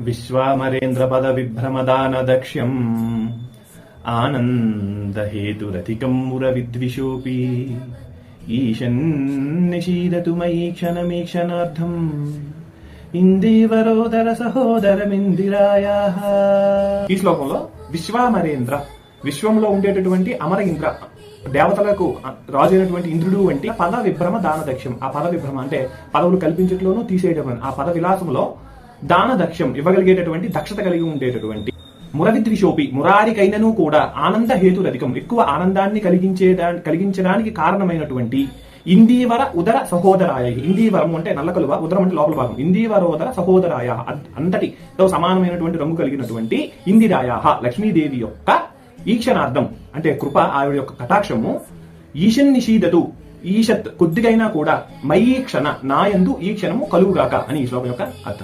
విశ్వామరేంద్ర విభ్రమదాన దక్ష్యం ఆనందహేతురధికం మురవిద్విషోపి ఈశన్నిషీదతు మయీ క్షణమీక్షణార్థం ఇందీవరోదర సహోదరమిందిరాయాః. ఈ శ్లోకంలో విశ్వామరేంద్ర, విశ్వంలో ఉండేటటువంటి అమర ఇంద్ర, దేవతలకు రాజు అయినటువంటి ఇంద్రుడు వంటి పద విభ్రమ దాన దక్ష్యం. ఆ పద విభ్రమ అంటే పదవులు కల్పించట్లోనూ తీసేయడం, ఆ పద విలాసంలో దాన దక్ష్యం ఇవ్వగలిగేటటువంటి దక్షత కలిగి ఉండేటటువంటి మురవిద్విషోపి, మురారికైనను కూడా ఆనంద హేతురధికం, ఎక్కువ ఆనందాన్ని కలిగించడానికి కారణమైనటువంటి ఇందీవర ఉదర సహోదరాయ. ఇందీవరం అంటే నల్ల కలువ, ఉదరం అంటే లోపల భాగం. ఇందీవరోదర సహోదరాయ, అంతటితో సమానమైనటువంటి రంగు కలిగినటువంటి ఇందిరాయ లక్ష్మీదేవి యొక్క ఈక్షణార్థం అంటే కృప, ఆవిడ యొక్క కటాక్షము ఈశన్ నిషీదతు, ఈషత్ కొద్దిగైనా కూడా మయీ క్షణ నాయందు ఈ క్షణము కలుగుగాక అని ఈ శ్లోకం యొక్క అర్థం.